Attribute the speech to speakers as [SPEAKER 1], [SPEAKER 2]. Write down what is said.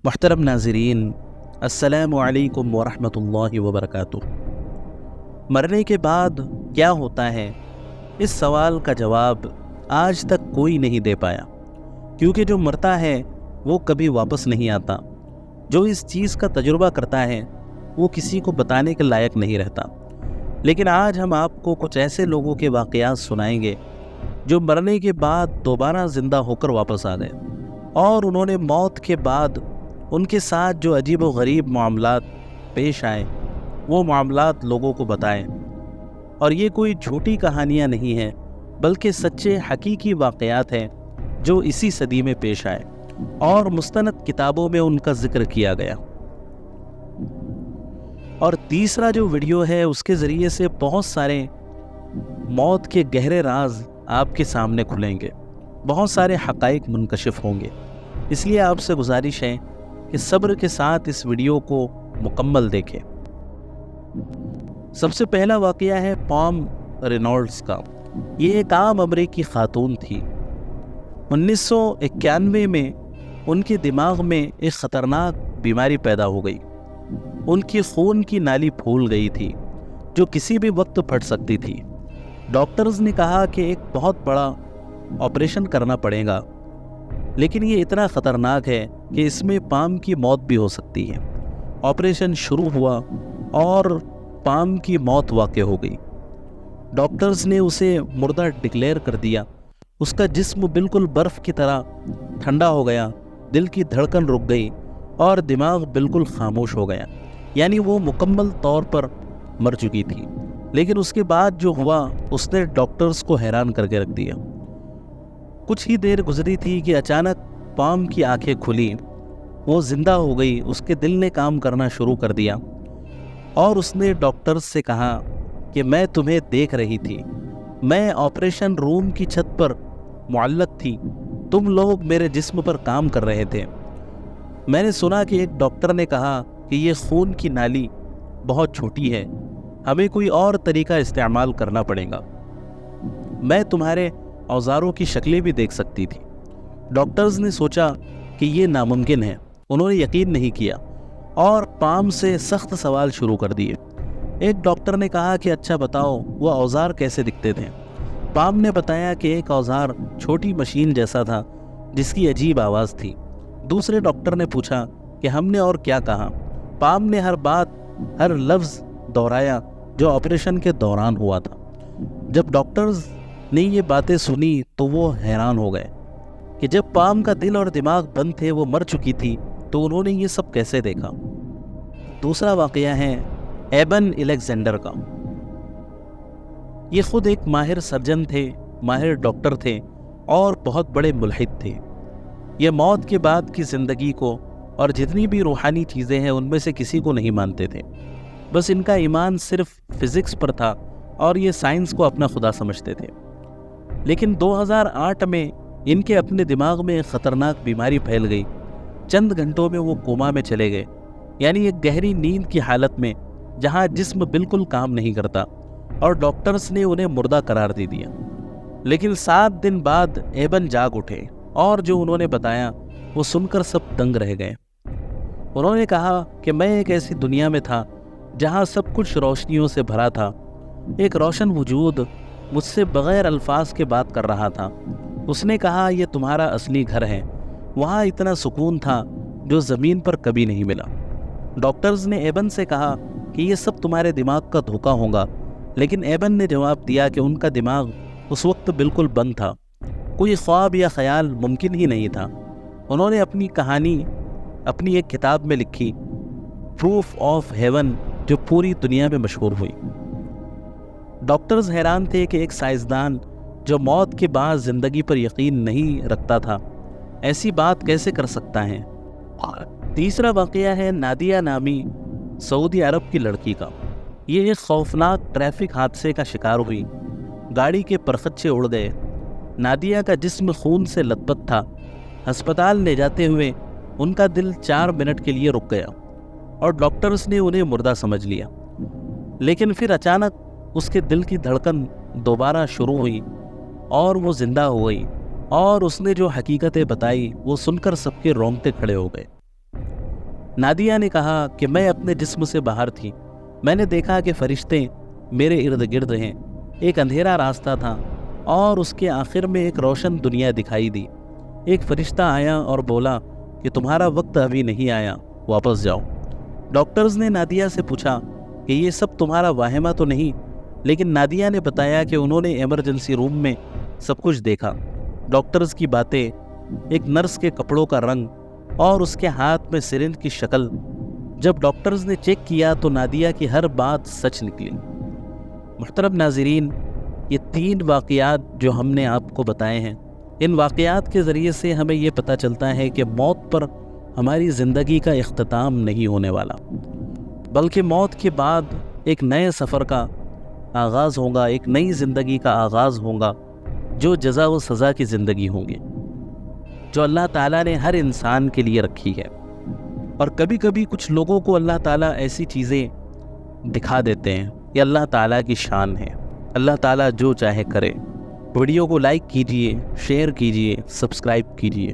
[SPEAKER 1] محترم ناظرین، السلام علیکم ورحمۃ اللہ وبرکاتہ۔ مرنے کے بعد کیا ہوتا ہے، اس سوال کا جواب آج تک کوئی نہیں دے پایا، کیونکہ جو مرتا ہے وہ کبھی واپس نہیں آتا۔ جو اس چیز کا تجربہ کرتا ہے وہ کسی کو بتانے کے لائق نہیں رہتا۔ لیکن آج ہم آپ کو کچھ ایسے لوگوں کے واقعات سنائیں گے جو مرنے کے بعد دوبارہ زندہ ہو کر واپس آ گئے، اور انہوں نے موت کے بعد ان کے ساتھ جو عجیب و غریب معاملات پیش آئے وہ معاملات لوگوں کو بتائیں۔ اور یہ کوئی جھوٹی کہانیاں نہیں ہیں، بلکہ سچے حقیقی واقعات ہیں جو اسی صدی میں پیش آئے اور مستند کتابوں میں ان کا ذکر کیا گیا۔ اور تیسرا جو ویڈیو ہے اس کے ذریعے سے بہت سارے موت کے گہرے راز آپ کے سامنے کھلیں گے، بہت سارے حقائق منکشف ہوں گے۔ اس لیے آپ سے گزارش ہے کہ صبر کے ساتھ اس ویڈیو کو مکمل دیکھیں۔ سب سے پہلا واقعہ ہے پام رینالڈز کا۔ یہ ایک عام امریکی خاتون تھی۔ 1991 میں ان کے دماغ میں ایک خطرناک بیماری پیدا ہو گئی۔ ان کی خون کی نالی پھول گئی تھی جو کسی بھی وقت پھٹ سکتی تھی۔ ڈاکٹرز نے کہا کہ ایک بہت بڑا آپریشن کرنا پڑے گا، لیکن یہ اتنا خطرناک ہے کہ اس میں پام کی موت بھی ہو سکتی ہے۔ آپریشن شروع ہوا اور پام کی موت واقع ہو گئی۔ ڈاکٹرز نے اسے مردہ ڈکلیئر کر دیا۔ اس کا جسم بالکل برف کی طرح ٹھنڈا ہو گیا، دل کی دھڑکن رک گئی اور دماغ بالکل خاموش ہو گیا، یعنی وہ مکمل طور پر مر چکی تھی۔ لیکن اس کے بعد جو ہوا اس نے ڈاکٹرز کو حیران کر کے رکھ دیا۔ کچھ ہی دیر گزری تھی کہ اچانک پام کی آنکھیں کھلی، وہ زندہ ہو گئی، اس کے دل نے کام کرنا شروع کر دیا، اور اس نے ڈاکٹرز سے کہا کہ میں تمہیں دیکھ رہی تھی، میں آپریشن روم کی چھت پر معلق تھی، تم لوگ میرے جسم پر کام کر رہے تھے۔ میں نے سنا کہ ایک ڈاکٹر نے کہا کہ یہ خون کی نالی بہت چھوٹی ہے، ہمیں کوئی اور طریقہ استعمال کرنا پڑے گا۔ میں تمہارے اوزاروں کی شکلیں بھی دیکھ سکتی تھی۔ ڈاکٹرز نے سوچا کہ یہ ناممکن ہے، انہوں نے یقین نہیں کیا اور پام سے سخت سوال شروع کر دیے۔ ایک ڈاکٹر نے کہا کہ اچھا بتاؤ وہ اوزار کیسے دکھتے تھے؟ پام نے بتایا کہ ایک اوزار چھوٹی مشین جیسا تھا جس کی عجیب آواز تھی۔ دوسرے ڈاکٹر نے پوچھا کہ ہم نے اور کیا کہا؟ پام نے ہر بات، ہر لفظ دہرایا جو آپریشن کے دوران ہوا تھا۔ جب ڈاکٹرز نے یہ باتیں سنی تو وہ حیران ہو گئے کہ جب پام کا دل اور دماغ بند تھے، وہ مر چکی تھی، تو انہوں نے یہ سب کیسے دیکھا؟ دوسرا واقعہ ہے ایبن الیگزینڈر کا۔ یہ خود ایک ماہر سرجن تھے، ماہر ڈاکٹر تھے اور بہت بڑے ملحد تھے۔ یہ موت کے بعد کی زندگی کو اور جتنی بھی روحانی چیزیں ہیں ان میں سے کسی کو نہیں مانتے تھے، بس ان کا ایمان صرف فزکس پر تھا اور یہ سائنس کو اپنا خدا سمجھتے تھے۔ لیکن 2008 میں ان کے اپنے دماغ میں ایک خطرناک بیماری پھیل گئی۔ چند گھنٹوں میں وہ کوما میں چلے گئے، یعنی ایک گہری نیند کی حالت میں جہاں جسم بالکل کام نہیں کرتا، اور ڈاکٹرز نے انہیں مردہ قرار دے دیا۔ لیکن 7 دن بعد ایبن جاگ اٹھے اور جو انہوں نے بتایا وہ سن کر سب دنگ رہ گئے۔ انہوں نے کہا کہ میں ایک ایسی دنیا میں تھا جہاں سب کچھ روشنیوں سے بھرا تھا، ایک روشن وجود مجھ سے بغیر الفاظ کے بات کر رہا تھا۔ اس نے کہا یہ تمہارا اصلی گھر ہے، وہاں اتنا سکون تھا جو زمین پر کبھی نہیں ملا۔ ڈاکٹرز نے ایبن سے کہا کہ یہ سب تمہارے دماغ کا دھوکہ ہوگا، لیکن ایبن نے جواب دیا کہ ان کا دماغ اس وقت بالکل بند تھا، کوئی خواب یا خیال ممکن ہی نہیں تھا۔ انہوں نے اپنی کہانی اپنی ایک کتاب میں لکھی، پروف آف ہیون، جو پوری دنیا میں مشہور ہوئی۔ ڈاکٹرز حیران تھے کہ ایک سائنسدان جو موت کے بعد زندگی پر یقین نہیں رکھتا تھا ایسی بات کیسے کر سکتا ہے۔ تیسرا واقعہ ہے نادیہ نامی سعودی عرب کی لڑکی کا۔ یہ ایک خوفناک ٹریفک حادثے کا شکار ہوئی، گاڑی کے پرخچے اڑ گئے، نادیہ کا جسم خون سے لت پت تھا۔ ہسپتال لے جاتے ہوئے ان کا دل 4 منٹ کے لیے رک گیا اور ڈاکٹرز نے انہیں مردہ سمجھ لیا۔ لیکن پھر اچانک اس کے دل کی دھڑکن دوبارہ شروع ہوئی اور وہ زندہ ہو گئی، اور اس نے جو حقیقتیں بتائی وہ سن کر سب کے رونگٹے کھڑے ہو گئے۔ نادیہ نے کہا کہ میں اپنے جسم سے باہر تھی. میں نے دیکھا کہ فرشتے میرے ارد گرد ہیں. ایک اندھیرا راستہ تھا اور اس کے آخر میں ایک روشن دنیا دکھائی دی. ایک فرشتہ آیا اور بولا کہ تمہارا وقت ابھی نہیں آیا, واپس جاؤ. ڈاکٹرز نے نادیہ سے پوچھا کہ یہ سب تمہارا واہمہ تو نہیں, لیکن نادیہ نے بتایا کہ انہوں نے ایمرجنسی روم میں سب کچھ دیکھا. ڈاکٹرز کی باتیں, ایک نرس کے کپڑوں کا رنگ اور اس کے ہاتھ میں سرنج کی شکل. جب ڈاکٹرز نے چیک کیا تو نادیہ کی ہر بات سچ نکلی. محترم ناظرین, یہ 3 واقعات جو ہم نے آپ کو بتائے ہیں, ان واقعات کے ذریعے سے ہمیں یہ پتہ چلتا ہے کہ موت پر ہماری زندگی کا اختتام نہیں ہونے والا, بلکہ موت کے بعد ایک نئے سفر کا آغاز ہوگا, ایک نئی زندگی کا آغاز ہوگا جو جزا و سزا کی زندگی ہوگی, جو اللہ تعالیٰ نے ہر انسان کے لیے رکھی ہے. اور کبھی کبھی کچھ لوگوں کو اللہ تعالیٰ ایسی چیزیں دکھا دیتے ہیں. یہ اللہ تعالیٰ کی شان ہے, اللہ تعالیٰ جو چاہے کرے. ویڈیو کو لائک کیجئے, شیئر کیجئے, سبسکرائب کیجئے.